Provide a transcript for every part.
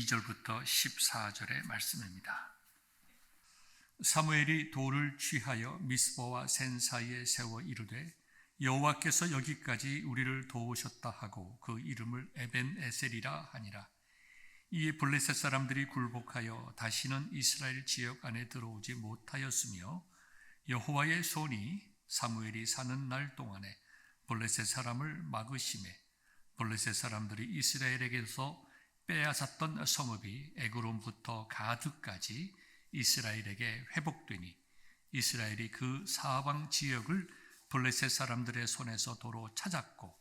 12절부터 14절의 말씀입니다. 사무엘이 돌을 취하여 미스바와 센 사이에 세워 이르되 여호와께서 여기까지 우리를 도우셨다 하고 그 이름을 에벤에셀이라 하니라. 이에 블레셋 사람들이 굴복하여 다시는 이스라엘 지역 안에 들어오지 못하였으며 여호와의 손이 사무엘이 사는 날 동안에 블레셋 사람을 막으심에 블레셋 사람들이 이스라엘에게서 빼앗았던 성읍이 에그론부터 가드까지 이스라엘에게 회복되니 이스라엘이 그 사방 지역을 블레셋 사람들의 손에서 도로 찾았고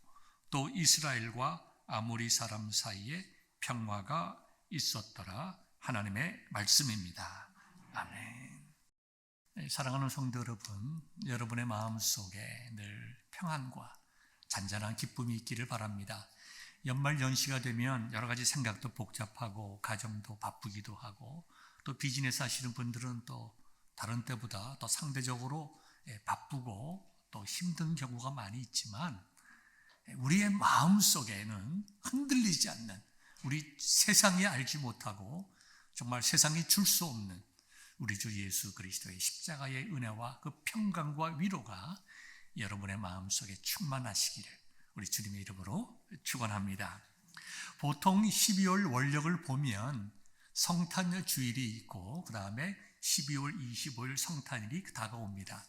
또 이스라엘과 아모리 사람 사이에 평화가 있었더라. 하나님의 말씀입니다. 아멘. 사랑하는 성도 여러분, 여러분의 마음속에 늘 평안과 잔잔한 기쁨이 있기를 바랍니다. 연말 연시가 되면 여러 가지 생각도 복잡하고 가정도 바쁘기도 하고 또 비즈니스 하시는 분들은 또 다른 때보다 더 상대적으로 바쁘고 또 힘든 경우가 많이 있지만 우리의 마음속에는 흔들리지 않는, 우리 세상이 알지 못하고 정말 세상이 줄 수 없는 우리 주 예수 그리스도의 십자가의 은혜와 그 평강과 위로가 여러분의 마음속에 충만하시기를 우리 주님의 이름으로 축원합니다. 보통 12월 원력을 보면 성탄 주일이 있고 그 다음에 12월 25일 성탄일이 다가옵니다.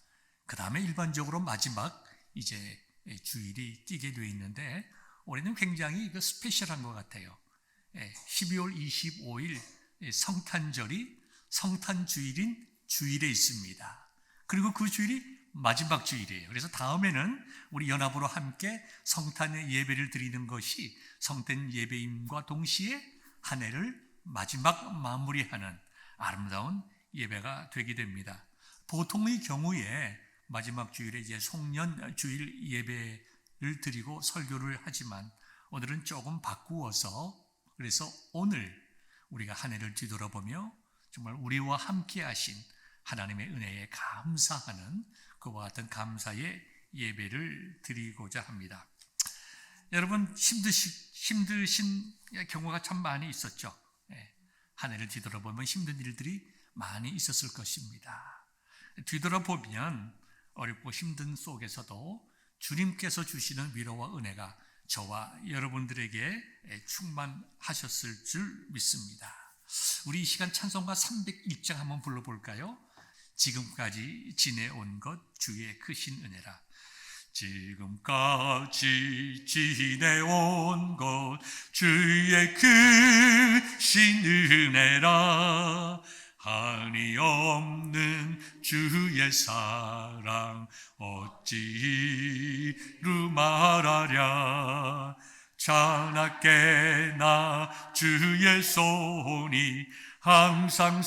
그 다음에 일반적으로 마지막 이제 주일이 끼게 되어 있는데 올해는 굉장히 스페셜한 것 같아요. 12월 25일 성탄절이 성탄주일인 주일에 있습니다. 그리고 그 주일이 마지막 주일이에요. 그래서 다음에는 우리 연합으로 함께 성탄 예배를 드리는 것이 성탄 예배임과 동시에 한 해를 마지막 마무리하는 아름다운 예배가 되게 됩니다. 보통의 경우에 마지막 주일에 이제 송년 주일 예배를 드리고 설교를 하지만 오늘은 조금 바꾸어서 그래서 오늘 우리가 한 해를 뒤돌아보며 정말 우리와 함께 하신 하나님의 은혜에 감사하는 그와 같은 감사의 예배를 드리고자 합니다. 여러분 힘드신 경우가 참 많이 있었죠. 한 해를 뒤돌아보면 힘든 일들이 많이 있었을 것입니다. 뒤돌아보면 어렵고 힘든 속에서도 주님께서 주시는 위로와 은혜가 저와 여러분들에게 충만하셨을 줄 믿습니다. 우리 이 시간 찬송가 301장 한번 불러볼까요? 지금까지 지내온 것 주의 크신 은혜라. 지금까지 지내온 것 주의 크신 은혜라. 한이 없는 주의 사랑 어찌 이루 말하랴. 자나깨나 주의 손이 항상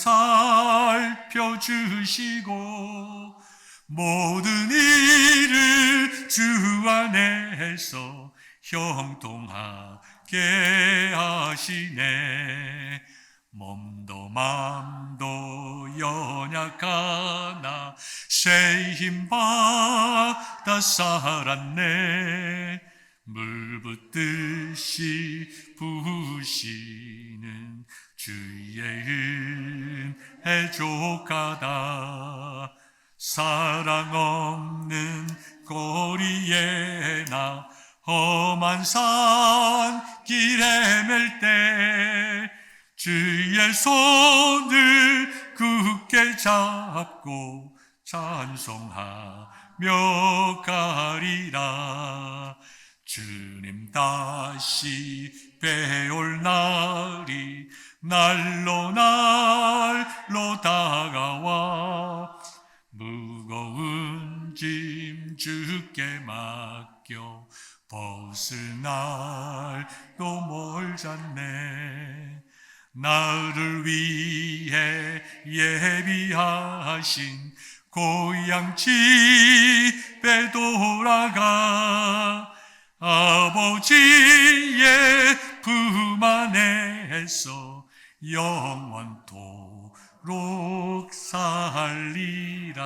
살펴주시고 모든 일을 주 안에서 형통하게 하시네. 몸도 맘도 연약하나 새 힘 받아 살았네. 물 붓듯이 부으시는 주의 은혜 족하다. 사랑 없는 거리에 나 험한 산 길에 맬 때 주의 손을 굳게 잡고 찬송하며 가리라. 주님 다시 배올 날이 날로 다가와 무거운 짐 주께 맡겨 벗을 날도 멀잖네. 나를 위해 예비하신 고향 집에 돌아가 아버지의 품 안에서 영원토록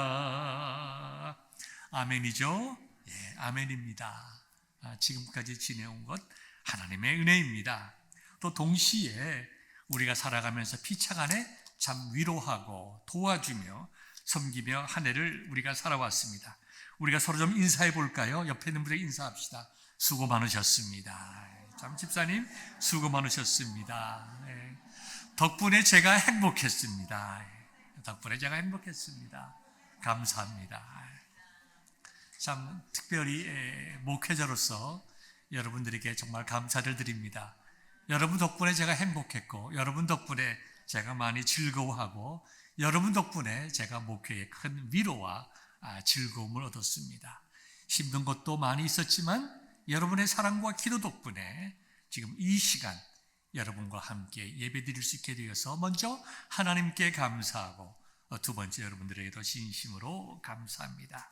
살리라. 아멘이죠? 예, 아멘입니다. 지금까지 지내온 것 하나님의 은혜입니다. 또 동시에 우리가 살아가면서 피차간에 참 위로하고 도와주며 섬기며 한 해를 우리가 살아왔습니다. 우리가 서로 좀 인사해 볼까요? 옆에 있는 분에게 인사합시다. 수고 많으셨습니다. 참 집사님 수고 많으셨습니다. 덕분에 제가 행복했습니다. 덕분에 제가 행복했습니다. 감사합니다. 참 특별히 목회자로서 여러분들에게 정말 감사를 드립니다. 여러분 덕분에 제가 행복했고, 여러분 덕분에 제가 많이 즐거워하고, 여러분 덕분에 제가 목회에 큰 위로와 즐거움을 얻었습니다. 힘든 것도 많이 있었지만 여러분의 사랑과 기도 덕분에 지금 이 시간 여러분과 함께 예배드릴 수 있게 되어서 먼저 하나님께 감사하고 두 번째 여러분들에게도 진심으로 감사합니다.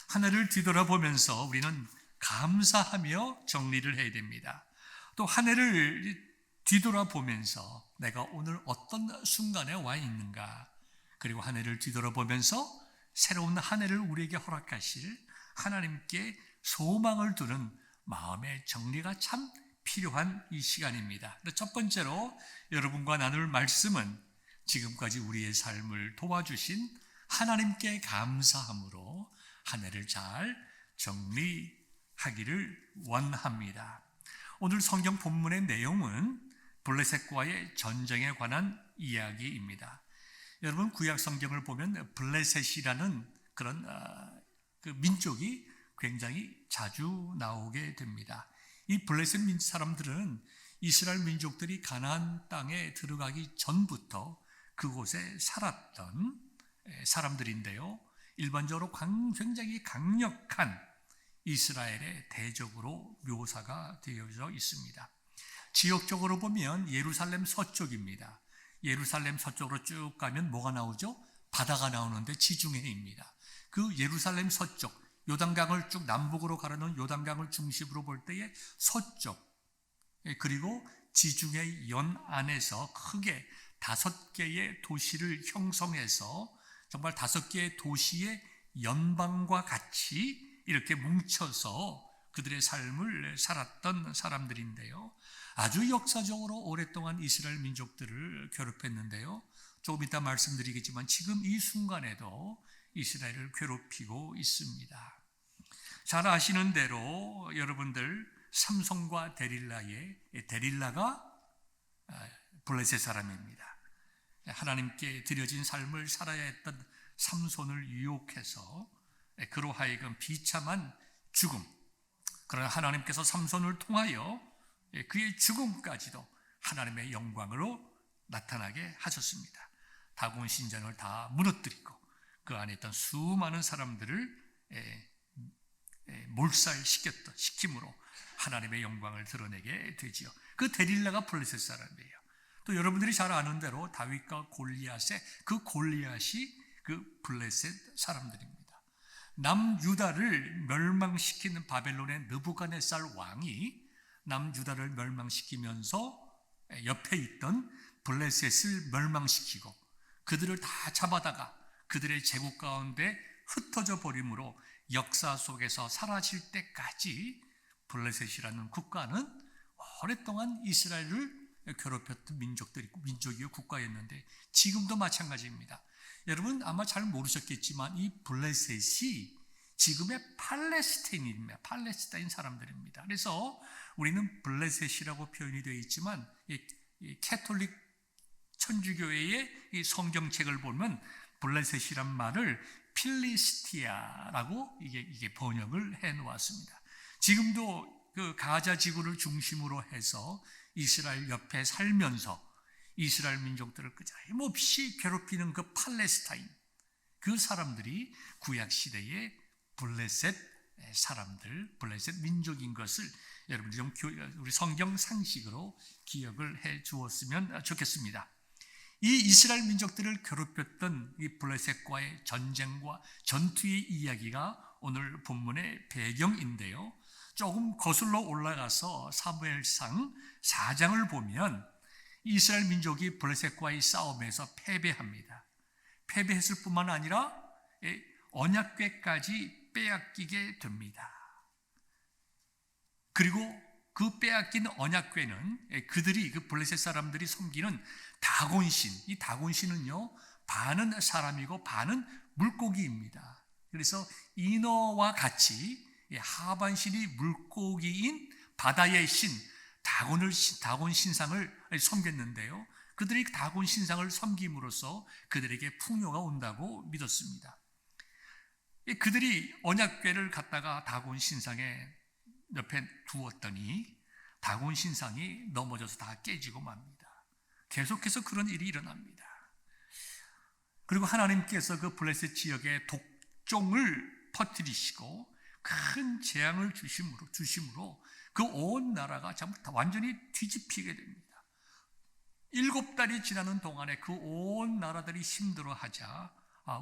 한 해를 뒤돌아보면서 우리는 감사하며 정리를 해야 됩니다. 또 한 해를 뒤돌아보면서 내가 오늘 어떤 순간에 와 있는가, 그리고 한 해를 뒤돌아보면서 새로운 한 해를 우리에게 허락하실 하나님께 소망을 두는 마음의 정리가 참 필요한 이 시간입니다. 첫 번째로 여러분과 나눌 말씀은 지금까지 우리의 삶을 도와주신 하나님께 감사함으로 한 해를 잘 정리하기를 원합니다. 오늘 성경 본문의 내용은 블레셋과의 전쟁에 관한 이야기입니다. 여러분 구약 성경을 보면 블레셋이라는 그런 그 민족이 굉장히 자주 나오게 됩니다. 이 블레셋 사람들은 이스라엘 민족들이 가나안 땅에 들어가기 전부터 그곳에 살았던 사람들인데요. 일반적으로 굉장히 강력한 이스라엘의 대적으로 묘사가 되어져 있습니다. 지역적으로 보면 예루살렘 서쪽입니다. 예루살렘 서쪽으로 쭉 가면 뭐가 나오죠? 바다가 나오는데 지중해입니다. 그 예루살렘 서쪽, 요단강을 쭉 남북으로 가르는 요단강을 중심으로 볼 때의 서쪽, 그리고 지중해 연안에서 크게 5개의 도시를 형성해서 정말 5개의 도시의 연방과 같이 이렇게 뭉쳐서 그들의 삶을 살았던 사람들인데요. 아주 역사적으로 오랫동안 이스라엘 민족들을 괴롭혔는데요. 조금 이따 말씀드리겠지만 지금 이 순간에도 이스라엘을 괴롭히고 있습니다. 잘 아시는 대로 여러분들 삼손과 데릴라가 블레셋 사람입니다. 하나님께 드려진 삶을 살아야 했던 삼손을 유혹해서 그로 하여금 비참한 죽음, 그러나 하나님께서 삼손을 통하여 그의 죽음까지도 하나님의 영광으로 나타나게 하셨습니다. 다곤 신전을 다 무너뜨리고 그 안에 있던 수많은 사람들을 몰살시킴으로 하나님의 영광을 드러내게 되지요. 그 데릴라가 블레셋 사람이에요. 또 여러분들이 잘 아는 대로 다윗과 골리앗의 그 골리앗이 그 블레셋 사람들입니다. 남유다를 멸망시키는 바벨론의 느부갓네살 왕이 남유다를 멸망시키면서 옆에 있던 블레셋을 멸망시키고 그들을 다 잡아다가 그들의 제국 가운데 흩어져 버림으로 역사 속에서 사라질 때까지 블레셋이라는 국가는 오랫동안 이스라엘을 괴롭혔던 민족이요 국가였는데 지금도 마찬가지입니다. 여러분 아마 잘 모르셨겠지만 이 블레셋이 지금의 팔레스타인입니다. 팔레스타인 사람들입니다. 그래서 우리는 블레셋이라고 표현이 되어 있지만 이 캐톨릭 천주교회의 이 성경책을 보면 블레셋이란 말을 필리스티아라고 이게 번역을 해 놓았습니다. 지금도 그 가자 지구를 중심으로 해서 이스라엘 옆에 살면서 이스라엘 민족들을 끊임없이 괴롭히는 그 팔레스타인, 그 사람들이 구약 시대의 블레셋 사람들, 블레셋 민족인 것을 여러분들이 좀 우리 성경 상식으로 기억을 해 주었으면 좋겠습니다. 이 이스라엘 민족들을 괴롭혔던 이 블레셋과의 전쟁과 전투의 이야기가 오늘 본문의 배경인데요. 조금 거슬러 올라가서 사무엘상 4장을 보면 이스라엘 민족이 블레셋과의 싸움에서 패배합니다. 패배했을 뿐만 아니라 언약궤까지 빼앗기게 됩니다. 그리고 그 빼앗긴 언약궤는 그들이 그 블레셋 사람들이 섬기는 다곤신, 이 다곤신은요 반은 사람이고 반은 물고기입니다. 그래서 인어와 같이 하반신이 물고기인 바다의 신 다곤 신상을 섬겼는데요. 그들이 다곤 신상을 섬김으로써 그들에게 풍요가 온다고 믿었습니다. 그들이 언약궤를 갖다가 다곤 신상에 옆에 두었더니 다곤 신상이 넘어져서 다 깨지고 맙니다. 계속해서 그런 일이 일어납니다. 그리고 하나님께서 그 블레셋 지역에 독종을 퍼뜨리시고 큰 재앙을 주심으로 그 온 나라가 완전히 뒤집히게 됩니다. 7달이 지나는 동안에 그 온 나라들이 힘들어하자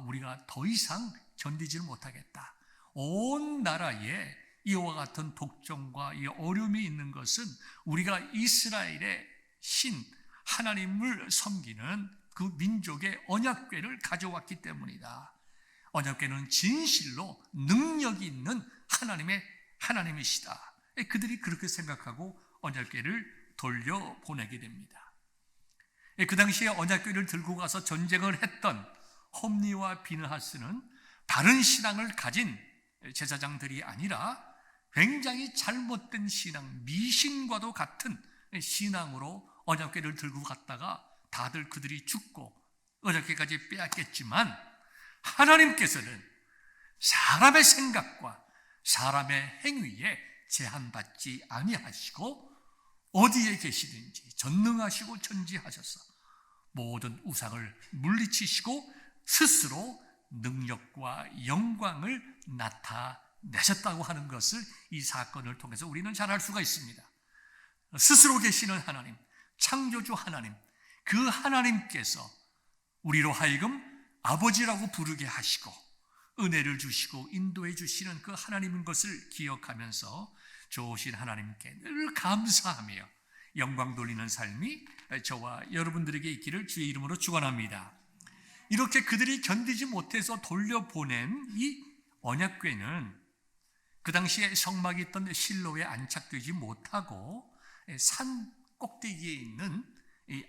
우리가 더 이상 견디지를 못하겠다. 온 나라에 이와 같은 독종과 이 어려움이 있는 것은 우리가 이스라엘의 신 하나님을 섬기는 그 민족의 언약궤를 가져왔기 때문이다. 언약궤는 진실로 능력이 있는 하나님이시다. 그들이 그렇게 생각하고 언약궤를 돌려보내게 됩니다. 그 당시에 언약궤를 들고 가서 전쟁을 했던 홈니와 비느하스는 바른 신앙을 가진 제사장들이 아니라 굉장히 잘못된 신앙, 미신과도 같은 신앙으로 언약궤를 들고 갔다가 다들 그들이 죽고 언약궤까지 빼앗겼지만 하나님께서는 사람의 생각과 사람의 행위에 제한받지 아니하시고 어디에 계시든지 전능하시고 전지하셔서 모든 우상을 물리치시고 스스로 능력과 영광을 나타내셨다고 하는 것을 이 사건을 통해서 우리는 잘 알 수가 있습니다. 스스로 계시는 하나님, 창조주 하나님, 그 하나님께서 우리로 하여금 아버지라고 부르게 하시고 은혜를 주시고 인도해 주시는 그 하나님인 것을 기억하면서 좋으신 하나님께 늘 감사하며 영광 돌리는 삶이 저와 여러분들에게 있기를 주의 이름으로 축원합니다. 이렇게 그들이 견디지 못해서 돌려보낸 이 언약궤는 그 당시에 성막이 있던 실로에 안착되지 못하고 산 꼭대기에 있는 이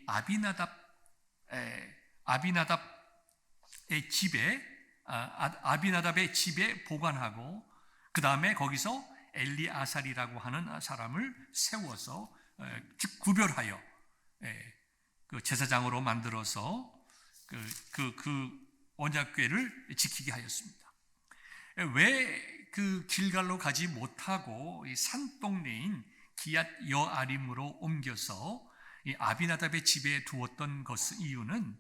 아비나답의 집에 보관하고 그 다음에 거기서 엘리아살이라고 하는 사람을 세워서 구별하여 그 제사장으로 만들어서 그 언약궤를 지키게 하였습니다. 왜 그 길갈로 가지 못하고 이 산동네인 기앗 여아림으로 옮겨서 이 아비나답의 집에 두었던 이유는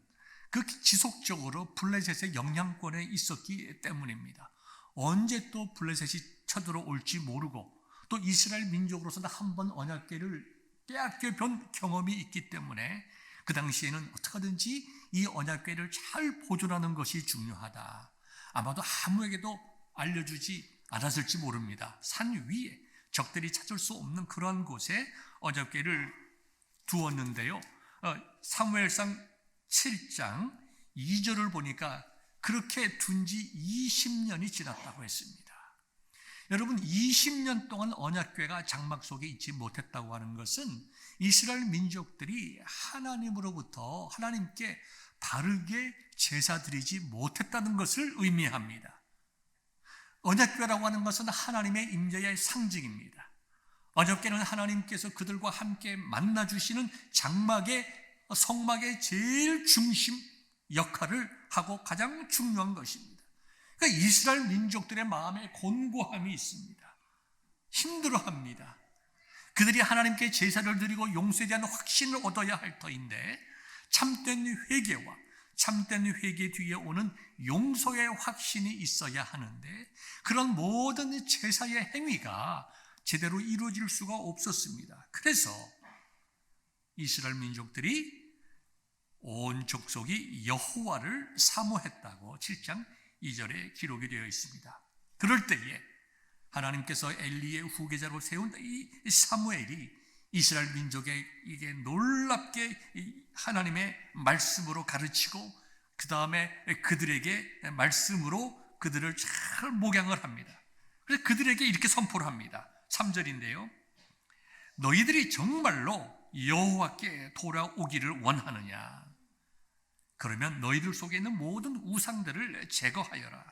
그 지속적으로 블레셋의 영향권에 있었기 때문입니다. 언제 또 블레셋이 쳐들어올지 모르고 또 이스라엘 민족으로서는 한 번 언약궤를 빼앗겨 본 경험이 있기 때문에 그 당시에는 어떻게든지 이 언약궤를 잘 보존하는 것이 중요하다. 아마도 아무에게도 알려주지 않았을지 모릅니다. 산 위에 적들이 찾을 수 없는 그런 곳에 언약궤를 두었는데요. 사무엘상 7장 2절을 보니까 그렇게 둔 지 20년이 지났다고 했습니다. 여러분 20년 동안 언약궤가 장막 속에 있지 못했다고 하는 것은 이스라엘 민족들이 하나님으로부터 하나님께 바르게 제사 드리지 못했다는 것을 의미합니다. 언약궤라고 하는 것은 하나님의 임재의 상징입니다. 언약궤는 하나님께서 그들과 함께 만나주시는 성막의 제일 중심 역할을 하고 가장 중요한 것입니다. 그러니까 이스라엘 민족들의 마음에 곤고함이 있습니다. 힘들어합니다. 그들이 하나님께 제사를 드리고 용서에 대한 확신을 얻어야 할 터인데 참된 회개와 참된 회개 뒤에 오는 용서의 확신이 있어야 하는데 그런 모든 제사의 행위가 제대로 이루어질 수가 없었습니다. 그래서 이스라엘 민족들이 온 족속이 여호와를 사모했다고 7장 2절에 기록이 되어 있습니다. 그럴 때에 하나님께서 엘리의 후계자로 세운 이 사무엘이 이스라엘 민족에게 놀랍게 하나님의 말씀으로 가르치고 그 다음에 그들에게 말씀으로 그들을 잘 목양을 합니다. 그래서 그들에게 이렇게 선포를 합니다. 3절인데요. 너희들이 정말로 여호와께 돌아오기를 원하느냐? 그러면 너희들 속에 있는 모든 우상들을 제거하여라.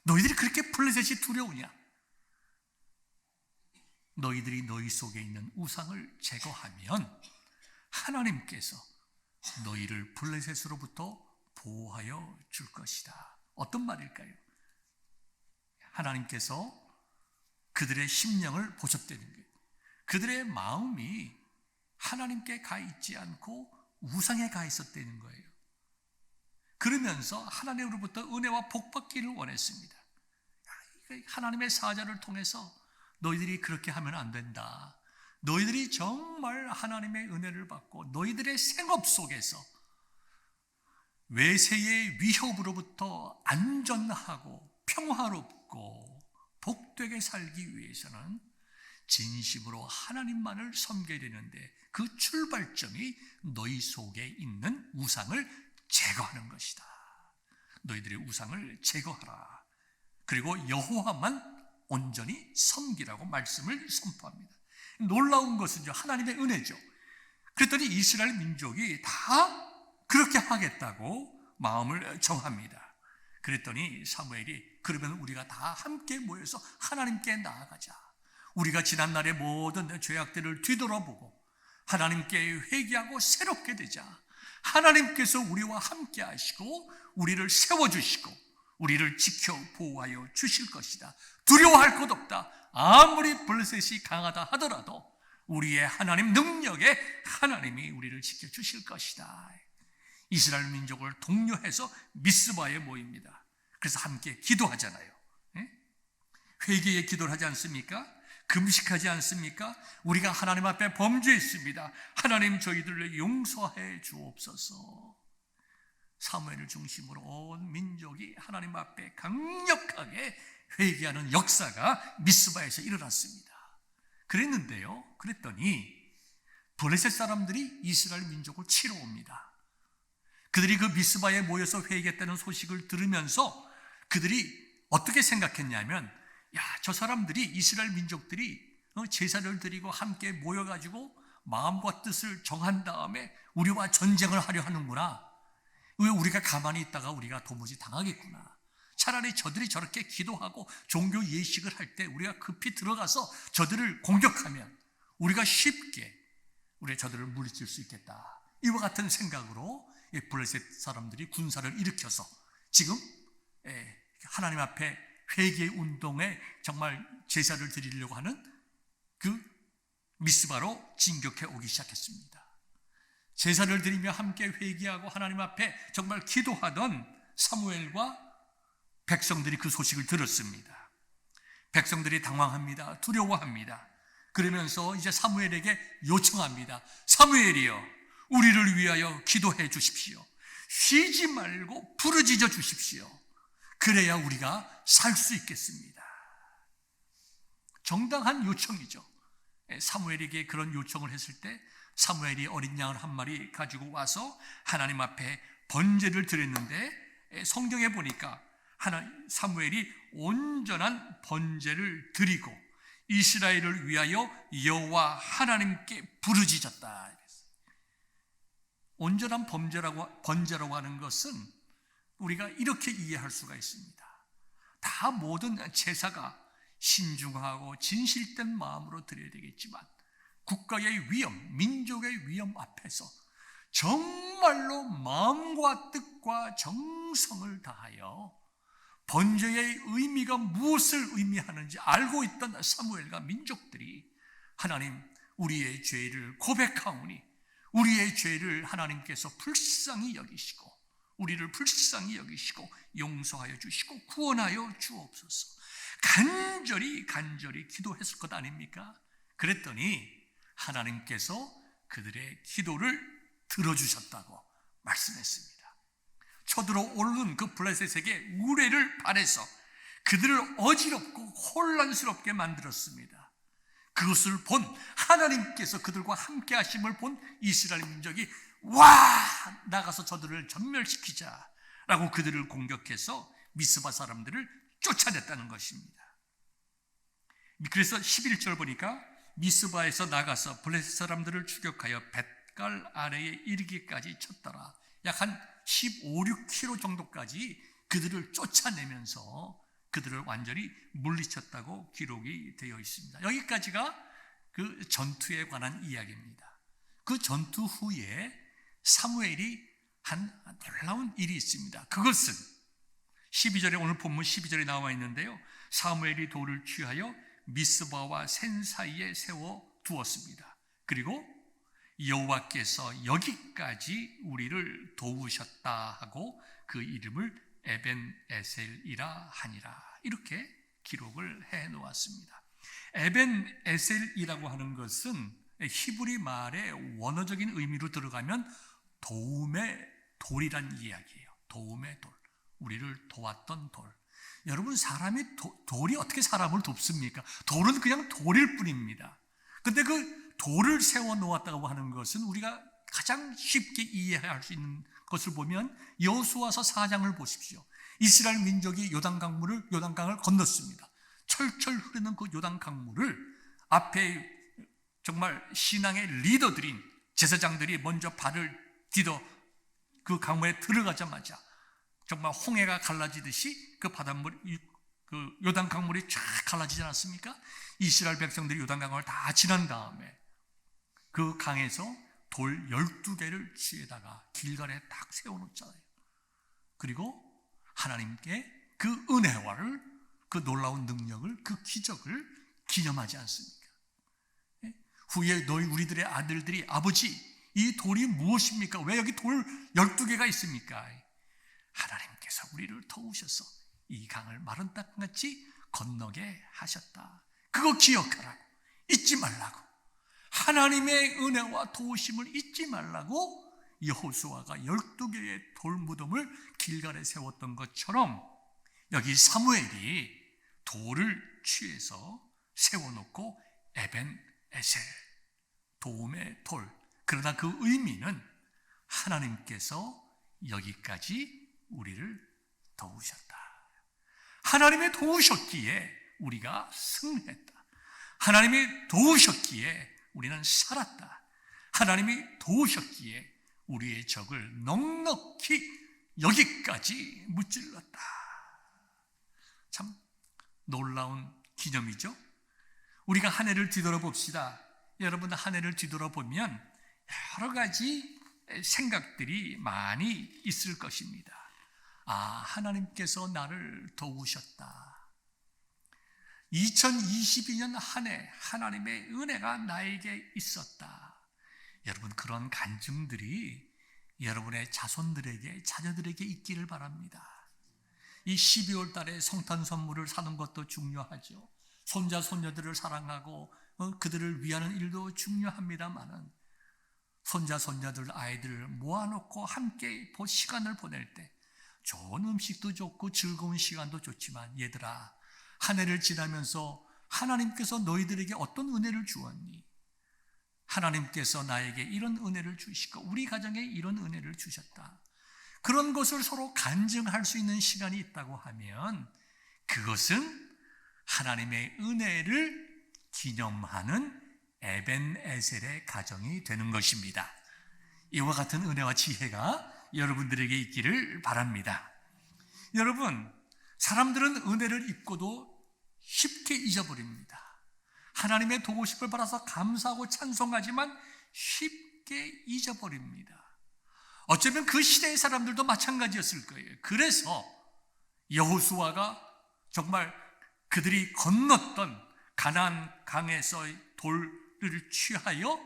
너희들이 그렇게 블레셋이 두려우냐? 너희들이 너희 속에 있는 우상을 제거하면 하나님께서 너희를 블레셋으로부터 보호하여 줄 것이다. 어떤 말일까요? 하나님께서 그들의 심령을 보셨다는 거예요. 그들의 마음이 하나님께 가 있지 않고 우상에 가 있었다는 거예요. 그러면서 하나님으로부터 은혜와 복받기를 원했습니다. 하나님의 사자를 통해서 너희들이 그렇게 하면 안 된다. 너희들이 정말 하나님의 은혜를 받고 너희들의 생업 속에서 외세의 위협으로부터 안전하고 평화롭고 복되게 살기 위해서는 진심으로 하나님만을 섬겨야 되는데 그 출발점이 너희 속에 있는 우상을 제거하는 것이다. 너희들의 우상을 제거하라. 그리고 여호와만 온전히 섬기라고 말씀을 선포합니다. 놀라운 것은요, 하나님의 은혜죠. 그랬더니 이스라엘 민족이 다 그렇게 하겠다고 마음을 정합니다. 그랬더니 사무엘이 그러면 우리가 다 함께 모여서 하나님께 나아가자. 우리가 지난날의 모든 죄악들을 뒤돌아보고 하나님께 회개하고 새롭게 되자. 하나님께서 우리와 함께 하시고 우리를 세워주시고 우리를 지켜 보호하여 주실 것이다. 두려워할 것 없다. 아무리 블레셋이 강하다 하더라도 우리의 하나님 능력에 하나님이 우리를 지켜주실 것이다. 이스라엘 민족을 독려해서 미스바에 모입니다. 그래서 함께 기도하잖아요. 회개의 기도를 하지 않습니까? 금식하지 않습니까? 우리가 하나님 앞에 범죄했습니다. 하나님 저희들을 용서해 주옵소서. 사무엘을 중심으로 온 민족이 하나님 앞에 강력하게 회개하는 역사가 미스바에서 일어났습니다. 그랬더니 블레셋 사람들이 이스라엘 민족을 치러 옵니다. 그들이 그 미스바에 모여서 회개했다는 소식을 들으면서 그들이 어떻게 생각했냐면, 야, 저 사람들이, 이스라엘 민족들이 제사를 드리고 함께 모여가지고 마음과 뜻을 정한 다음에 우리와 전쟁을 하려 하는구나. 왜 우리가 가만히 있다가 우리가 도무지 당하겠구나. 차라리 저들이 저렇게 기도하고 종교 예식을 할 때 우리가 급히 들어가서 저들을 공격하면 우리가 쉽게 저들을 물리칠 수 있겠다. 이와 같은 생각으로 블레셋 사람들이 군사를 일으켜서 지금 하나님 앞에 회개 운동에 정말 제사를 드리려고 하는 그 미스바로 진격해 오기 시작했습니다. 제사를 드리며 함께 회개하고 하나님 앞에 정말 기도하던 사무엘과 백성들이 그 소식을 들었습니다. 백성들이 당황합니다. 두려워합니다. 그러면서 이제 사무엘에게 요청합니다. 사무엘이여, 우리를 위하여 기도해 주십시오. 쉬지 말고 부르짖어 주십시오. 그래야 우리가 살 수 있겠습니다. 정당한 요청이죠. 사무엘에게 그런 요청을 했을 때 사무엘이 어린 양을 한 마리 가지고 와서 하나님 앞에 번제를 드렸는데, 성경에 보니까 사무엘이 온전한 번제를 드리고 이스라엘을 위하여 여호와 하나님께 부르짖었다. 온전한 번제라고 하는 것은 우리가 이렇게 이해할 수가 있습니다. 다 모든 제사가 신중하고 진실된 마음으로 드려야 되겠지만 국가의 위험, 민족의 위험 앞에서 정말로 마음과 뜻과 정성을 다하여 번제의 의미가 무엇을 의미하는지 알고 있던 사무엘과 민족들이 하나님, 우리의 죄를 고백하오니 우리의 죄를 하나님께서 불쌍히 여기시고 우리를 불쌍히 여기시고 용서하여 주시고 구원하여 주옵소서. 간절히 기도했을 것 아닙니까? 그랬더니 하나님께서 그들의 기도를 들어주셨다고 말씀했습니다. 쳐들어 오르는 그 블레셋에게 우레를 발해서 그들을 어지럽고 혼란스럽게 만들었습니다. 그것을 본 하나님께서 그들과 함께 하심을 본 이스라엘 민족이 나가서 저들을 전멸시키자 라고 그들을 공격해서 미스바 사람들을 쫓아냈다는 것입니다. 그래서 11절 보니까 미스바에서 나가서 블레셋 사람들을 추격하여 벳갈 아래에 이르기까지 쳤더라. 약 한 15, 16km 정도까지 그들을 쫓아내면서 그들을 완전히 물리쳤다고 기록이 되어 있습니다. 여기까지가 그 전투에 관한 이야기입니다. 그 전투 후에 사무엘이 한 놀라운 일이 있습니다. 그것은 12절에, 오늘 본문 12절에 나와 있는데요, 사무엘이 돌을 취하여 미스바와 센 사이에 세워 두었습니다. 그리고 여호와께서 여기까지 우리를 도우셨다 하고 그 이름을 에벤에셀이라 하니라, 이렇게 기록을 해 놓았습니다. 에벤에셀이라고 하는 것은 히브리 말의 원어적인 의미로 들어가면 도움의 돌이란 이야기예요. 도움의 돌, 우리를 도왔던 돌. 여러분, 사람이 돌이 어떻게 사람을 돕습니까? 돌은 그냥 돌일 뿐입니다. 근데 그 돌을 세워 놓았다고 하는 것은 우리가 가장 쉽게 이해할 수 있는 것을 보면 여호수아서 4장을 보십시오. 이스라엘 민족이 요단강을 건넜습니다. 철철 흐르는 그 요단강물을 앞에 정말 신앙의 리더들인 제사장들이 먼저 발을 디뎌 그 강물에 들어가자마자 정말 홍해가 갈라지듯이 그 바닷물, 그 요단 강물이 쫙 갈라지지 않았습니까? 이스라엘 백성들이 요단 강을 다 지난 다음에 그 강에서 돌 12개를 취에다가 길갈에 딱 세워놓잖아요. 그리고 하나님께 그 은혜와를, 그 놀라운 능력을, 그 기적을 기념하지 않습니까? 후에 우리들의 아들들이 아버지, 이 돌이 무엇입니까? 왜 여기 돌 12개가 있습니까? 하나님께서 우리를 도우셔서 이 강을 마른 땅같이 건너게 하셨다. 그거 기억하라고, 잊지 말라고, 하나님의 은혜와 도우심을 잊지 말라고 여호수아가 12개의 돌무덤을 길갈에 세웠던 것처럼 여기 사무엘이 돌을 취해서 세워놓고 에벤에셀, 도움의 돌. 그러나 그 의미는 하나님께서 여기까지 우리를 도우셨다. 하나님의 도우셨기에 우리가 승리했다. 하나님이 도우셨기에 우리는 살았다. 하나님이 도우셨기에 우리의 적을 넉넉히 여기까지 무찔렀다. 참 놀라운 기념이죠. 우리가 한 해를 뒤돌아봅시다. 여러분, 한 해를 뒤돌아보면 여러 가지 생각들이 많이 있을 것입니다. 아, 하나님께서 나를 도우셨다. 2022년 한 해 하나님의 은혜가 나에게 있었다. 여러분, 그런 간증들이 여러분의 자손들에게, 자녀들에게 있기를 바랍니다. 이 12월 달에 성탄 선물을 사는 것도 중요하죠. 손자, 손녀들을 사랑하고 그들을 위하는 일도 중요합니다만은 손자, 손녀들, 아이들을 모아놓고 함께 시간을 보낼 때 좋은 음식도 좋고 즐거운 시간도 좋지만, 얘들아, 한 해를 지나면서 하나님께서 너희들에게 어떤 은혜를 주었니? 하나님께서 나에게 이런 은혜를 주시고 우리 가정에 이런 은혜를 주셨다. 그런 것을 서로 간증할 수 있는 시간이 있다고 하면 그것은 하나님의 은혜를 기념하는 에벤에셀의 가정이 되는 것입니다. 이와 같은 은혜와 지혜가 여러분들에게 있기를 바랍니다. 여러분, 사람들은 은혜를 입고도 쉽게 잊어버립니다. 하나님의 도우심을 받아서 감사하고 찬송하지만 쉽게 잊어버립니다. 어쩌면 그 시대의 사람들도 마찬가지였을 거예요. 그래서 여호수아가 정말 그들이 건넜던 가나안 강에서의 돌을 취하여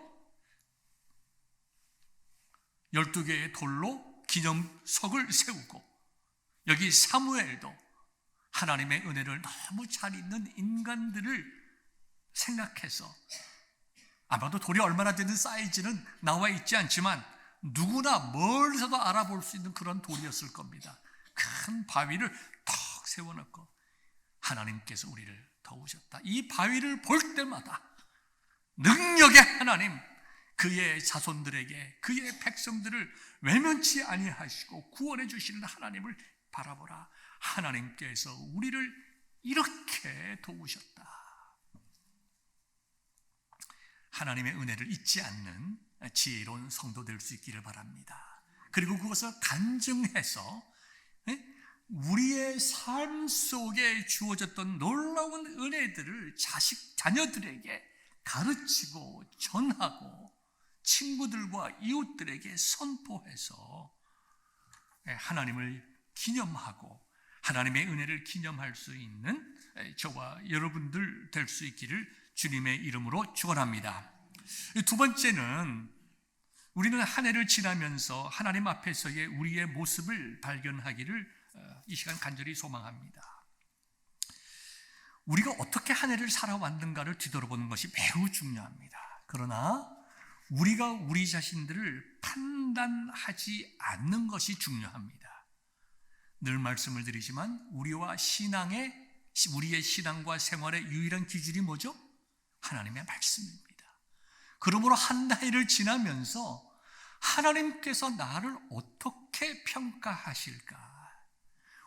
12개의 돌로 기념석을 세우고, 여기 사무엘도 하나님의 은혜를 너무 잘 잊는 인간들을 생각해서, 아마도 돌이 얼마나 되는 사이즈는 나와 있지 않지만 누구나 멀리서도 알아볼 수 있는 그런 돌이었을 겁니다. 큰 바위를 턱 세워놓고 하나님께서 우리를 도우셨다. 이 바위를 볼 때마다 능력의 하나님, 그의 자손들에게, 그의 백성들을 외면치 아니하시고 구원해 주시는 하나님을 바라보라. 하나님께서 우리를 이렇게 도우셨다. 하나님의 은혜를 잊지 않는 지혜로운 성도 될 수 있기를 바랍니다. 그리고 그것을 간증해서 우리의 삶 속에 주어졌던 놀라운 은혜들을 자녀들에게 가르치고 전하고 친구들과 이웃들에게 선포해서 하나님을 기념하고 하나님의 은혜를 기념할 수 있는 저와 여러분들 될 수 있기를 주님의 이름으로 축원합니다. 두 번째는 우리는 한 해를 지나면서 하나님 앞에서의 우리의 모습을 발견하기를 이 시간 간절히 소망합니다. 우리가 어떻게 한 해를 살아왔는가를 뒤돌아보는 것이 매우 중요합니다. 그러나 우리가 우리 자신들을 판단하지 않는 것이 중요합니다. 늘 말씀을 드리지만 우리의 신앙과 생활의 유일한 기준이 뭐죠? 하나님의 말씀입니다. 그러므로 한 해를 지나면서 하나님께서 나를 어떻게 평가하실까?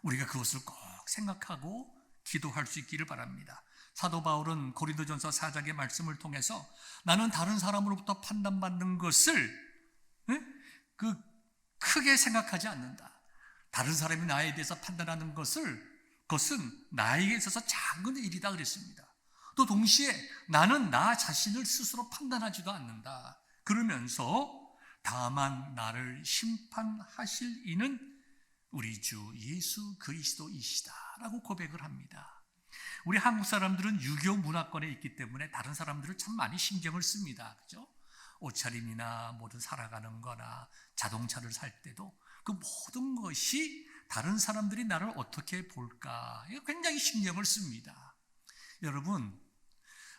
우리가 그것을 꼭 생각하고 기도할 수 있기를 바랍니다. 사도 바울은 고린도전서 4장의 말씀을 통해서 나는 다른 사람으로부터 판단받는 것을 크게 생각하지 않는다. 다른 사람이 나에 대해서 판단하는 그것은 나에게 있어서 작은 일이다 그랬습니다. 또 동시에 나는 나 자신을 스스로 판단하지도 않는다. 그러면서 다만 나를 심판하실 이는 우리 주 예수 그리스도이시다라고 고백을 합니다. 우리 한국 사람들은 유교 문화권에 있기 때문에 다른 사람들을 참 많이 신경을 씁니다. 그죠? 옷차림이나 모든 살아가는 거나 자동차를 살 때도 그 모든 것이 다른 사람들이 나를 어떻게 볼까 굉장히 신경을 씁니다. 여러분,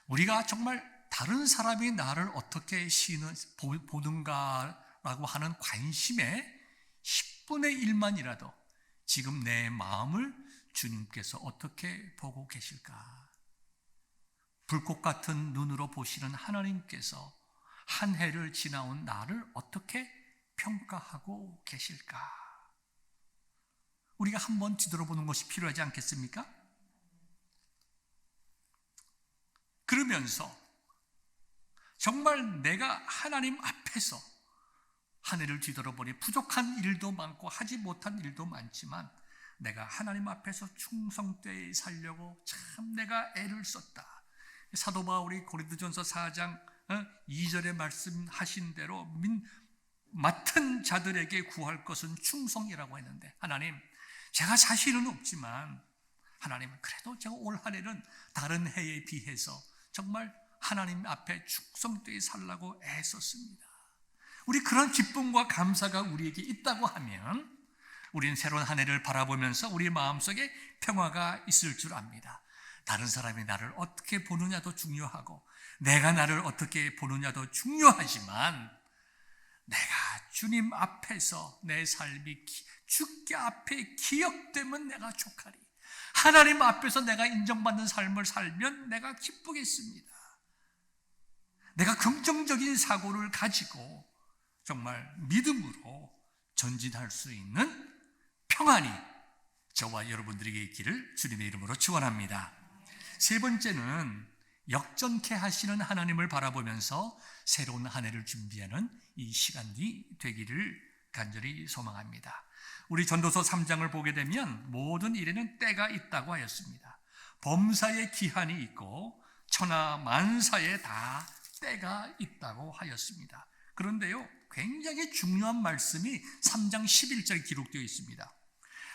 우리가 정말 다른 사람이 나를 어떻게 보는가라고 하는 관심에 10분의 1만이라도 지금 내 마음을 주님께서 어떻게 보고 계실까? 불꽃 같은 눈으로 보시는 하나님께서 한 해를 지나온 나를 어떻게 평가하고 계실까? 우리가 한번 뒤돌아보는 것이 필요하지 않겠습니까? 그러면서 정말 내가 하나님 앞에서 한 해를 뒤돌아보니 부족한 일도 많고 하지 못한 일도 많지만 내가 하나님 앞에서 충성되이 살려고 참 내가 애를 썼다. 사도 바울이 고린도전서 4장 2절에 말씀하신 대로 맡은 자들에게 구할 것은 충성이라고 했는데, 하나님, 제가 자신은 없지만 하나님, 그래도 제가 올 한 해는 다른 해에 비해서 정말 하나님 앞에 충성되이 살라고 애썼습니다. 우리 그런 기쁨과 감사가 우리에게 있다고 하면 우리는 새로운 한 해를 바라보면서 우리 마음속에 평화가 있을 줄 압니다. 다른 사람이 나를 어떻게 보느냐도 중요하고 내가 나를 어떻게 보느냐도 중요하지만 내가 주님 앞에서 내 삶이 주께 앞에 기억되면 내가 족하리. 하나님 앞에서 내가 인정받는 삶을 살면 내가 기쁘겠습니다. 내가 긍정적인 사고를 가지고 정말 믿음으로 전진할 수 있는 평안이 저와 여러분들에게 있기를 주님의 이름으로 축원합니다. 세 번째는 역전케 하시는 하나님을 바라보면서 새로운 한 해를 준비하는 이 시간이 되기를 간절히 소망합니다. 우리 전도서 3장을 보게 되면 모든 일에는 때가 있다고 하였습니다. 범사에 기한이 있고 천하 만사에 다 때가 있다고 하였습니다. 그런데요, 굉장히 중요한 말씀이 3장 11절에 기록되어 있습니다.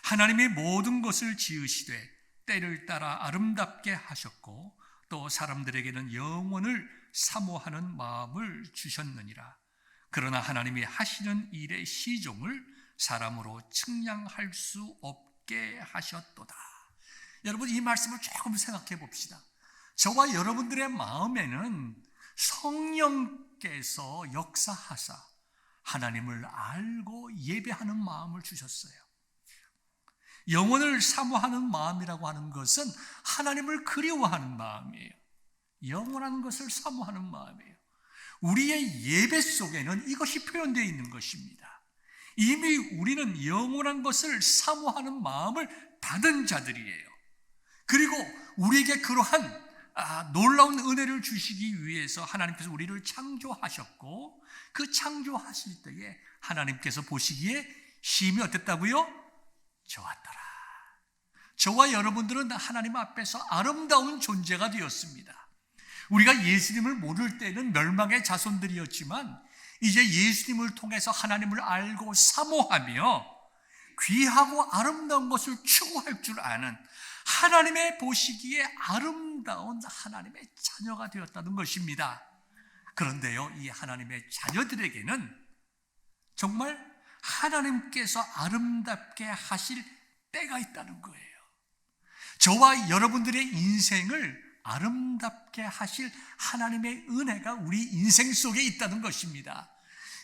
하나님이 모든 것을 지으시되 때를 따라 아름답게 하셨고 또 사람들에게는 영원을 사모하는 마음을 주셨느니라. 그러나 하나님이 하시는 일의 시종을 사람으로 측량할 수 없게 하셨도다. 여러분, 이 말씀을 조금 생각해 봅시다. 저와 여러분들의 마음에는 성령께서 역사하사 하나님을 알고 예배하는 마음을 주셨어요. 영원을 사모하는 마음이라고 하는 것은 하나님을 그리워하는 마음이에요. 영원한 것을 사모하는 마음이에요. 우리의 예배 속에는 이것이 표현되어 있는 것입니다. 이미 우리는 영원한 것을 사모하는 마음을 받은 자들이에요. 그리고 우리에게 그러한 놀라운 은혜를 주시기 위해서 하나님께서 우리를 창조하셨고, 그 창조하실 때에 하나님께서 보시기에 심히 어땠다고요? 좋았더라. 저와 여러분들은 하나님 앞에서 아름다운 존재가 되었습니다. 우리가 예수님을 모를 때는 멸망의 자손들이었지만 이제 예수님을 통해서 하나님을 알고 사모하며 귀하고 아름다운 것을 추구할 줄 아는 하나님의 보시기에 아름다운 하나님의 자녀가 되었다는 것입니다. 그런데요, 이 하나님의 자녀들에게는 정말 하나님께서 아름답게 하실 때가 있다는 거예요. 저와 여러분들의 인생을 아름답게 하실 하나님의 은혜가 우리 인생 속에 있다는 것입니다.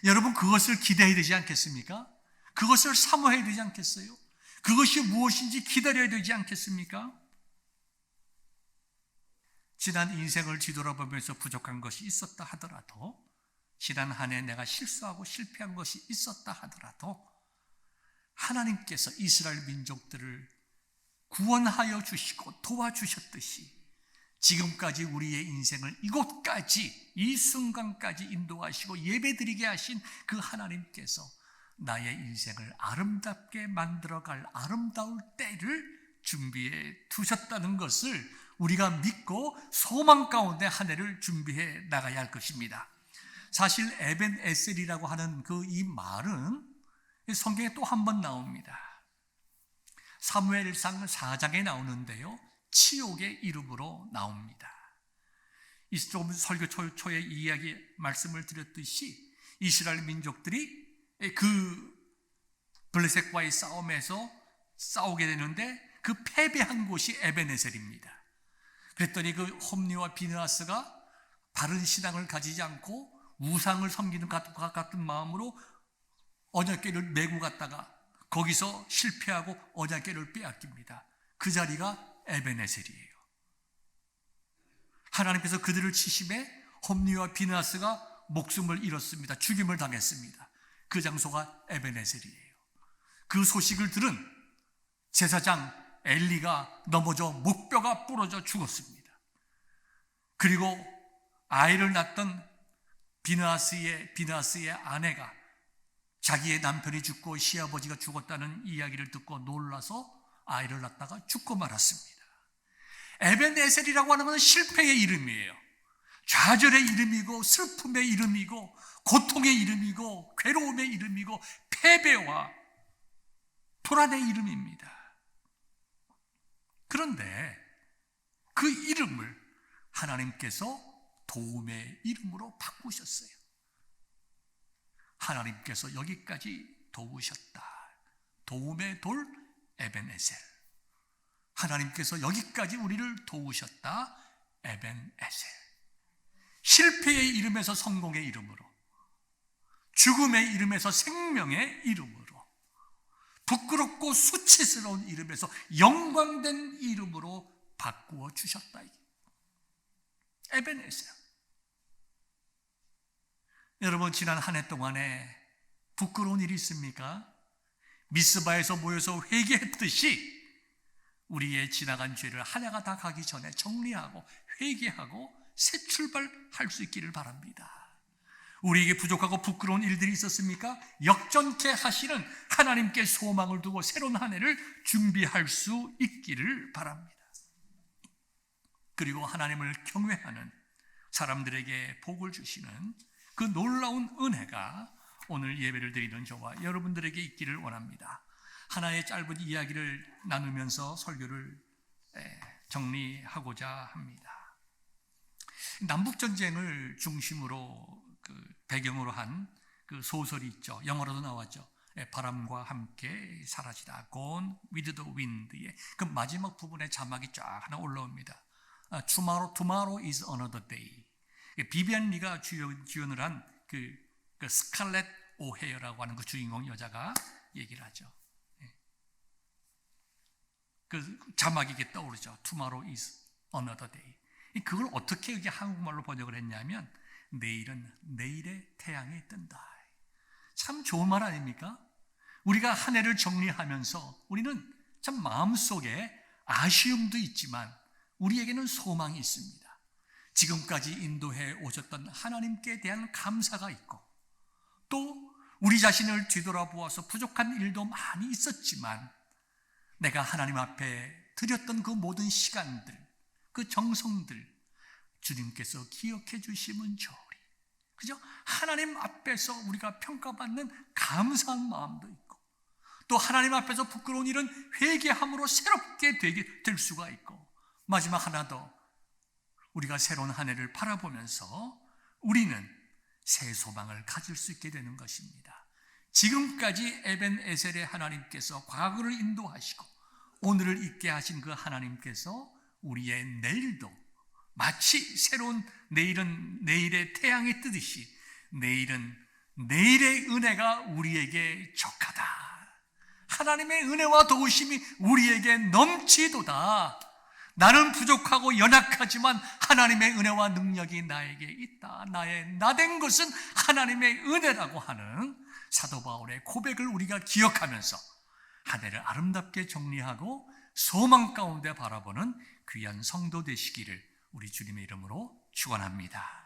여러분, 그것을 기대해야 되지 않겠습니까? 그것을 사모해야 되지 않겠어요? 그것이 무엇인지 기다려야 되지 않겠습니까? 지난 인생을 뒤돌아보면서 부족한 것이 있었다 하더라도, 지난 한 해 내가 실수하고 실패한 것이 있었다 하더라도 하나님께서 이스라엘 민족들을 구원하여 주시고 도와주셨듯이 지금까지 우리의 인생을 이곳까지, 이 순간까지 인도하시고 예배드리게 하신 그 하나님께서 나의 인생을 아름답게 만들어갈 아름다울 때를 준비해 두셨다는 것을 우리가 믿고 소망 가운데 한 해를 준비해 나가야 할 것입니다. 사실 에벤 에셀이라고 하는 이 말은 성경에 또 한 번 나옵니다. 사무엘상 4장에 나오는데요, 치욕의 이름으로 나옵니다. 조금 설교 초에 이야기 말씀을 드렸듯이 이스라엘 민족들이 그 블레셋과의 싸움에서 싸우게 되는데 그 패배한 곳이 에벤에셀입니다. 그랬더니 그 홈리와 비느하스가 바른 신앙을 가지지 않고 우상을 섬기는 같은 마음으로 언약궤를 메고 갔다가 거기서 실패하고 언약궤를 빼앗깁니다. 그 자리가 에벤에셀이에요. 하나님께서 그들을 치심에 홈리와 비느하스가 목숨을 잃었습니다. 죽임을 당했습니다. 그 장소가 에벤에셀이에요. 그 소식을 들은 제사장 엘리가 넘어져 목뼈가 부러져 죽었습니다. 그리고 아이를 낳던 비느하스의 아내가 자기의 남편이 죽고 시아버지가 죽었다는 이야기를 듣고 놀라서 아이를 낳다가 죽고 말았습니다. 에벤에셀이라고 하는 것은 실패의 이름이에요. 좌절의 이름이고 슬픔의 이름이고 고통의 이름이고 괴로움의 이름이고 패배와 불안의 이름입니다. 그런데 그 이름을 하나님께서 도움의 이름으로 바꾸셨어요. 하나님께서 여기까지 도우셨다. 도움의 돌 에벤에셀. 하나님께서 여기까지 우리를 도우셨다. 에벤에셀. 실패의 이름에서 성공의 이름으로, 죽음의 이름에서 생명의 이름으로, 부끄럽고 수치스러운 이름에서 영광된 이름으로 바꾸어 주셨다. 에벤에셀. 여러분, 지난 한 해 동안에 부끄러운 일이 있습니까? 미스바에서 모여서 회개했듯이 우리의 지나간 죄를 한 해가 다 가기 전에 정리하고 회개하고 새 출발할 수 있기를 바랍니다. 우리에게 부족하고 부끄러운 일들이 있었습니까? 역전케 하시는 하나님께 소망을 두고 새로운 한 해를 준비할 수 있기를 바랍니다. 그리고 하나님을 경외하는 사람들에게 복을 주시는 그 놀라운 은혜가 오늘 예배를 드리는 저와 여러분들에게 있기를 원합니다. 하나의 짧은 이야기를 나누면서 설교를 정리하고자 합니다. 남북전쟁을 중심으로 배경으로 한 그 소설이 있죠. 영어로도 나왔죠. 바람과 함께 사라지다. Gone with the Wind의 그 마지막 부분에 자막이 쫙 하나 올라옵니다. Tomorrow is another day. 비비안 리가 주연을 한 그 스칼렛 오헤어라고 하는 그 주인공 여자가 얘기를 하죠. 그 자막이 이게 떠오르죠. Tomorrow is another day. 그걸 어떻게 이게 한국말로 번역을 했냐면 내일은 내일의 태양이 뜬다. 참 좋은 말 아닙니까? 우리가 한 해를 정리하면서 우리는 참 마음속에 아쉬움도 있지만 우리에게는 소망이 있습니다. 지금까지 인도해 오셨던 하나님께 대한 감사가 있고, 또 우리 자신을 뒤돌아보아서 부족한 일도 많이 있었지만 내가 하나님 앞에 드렸던 그 모든 시간들, 그 정성들 주님께서 기억해 주시면 좋으리. 그죠? 하나님 앞에서 우리가 평가받는 감사한 마음도 있고, 또 하나님 앞에서 부끄러운 일은 회개함으로 새롭게 될 수가 있고, 마지막 하나 더, 우리가 새로운 한 해를 바라보면서 우리는 새 소망을 가질 수 있게 되는 것입니다. 지금까지 에벤에셀의 하나님께서 과거를 인도하시고 오늘을 있게 하신 그 하나님께서 우리의 내일도 마치 새로운 내일은 내일의 태양이 뜨듯이 내일은 내일의 은혜가 우리에게 족하다. 하나님의 은혜와 도우심이 우리에게 넘치도다. 나는 부족하고 연약하지만 하나님의 은혜와 능력이 나에게 있다. 나의 나된 것은 하나님의 은혜라고 하는 사도 바울의 고백을 우리가 기억하면서 한 해를 아름답게 정리하고 소망 가운데 바라보는 귀한 성도 되시기를 우리 주님의 이름으로 축원합니다.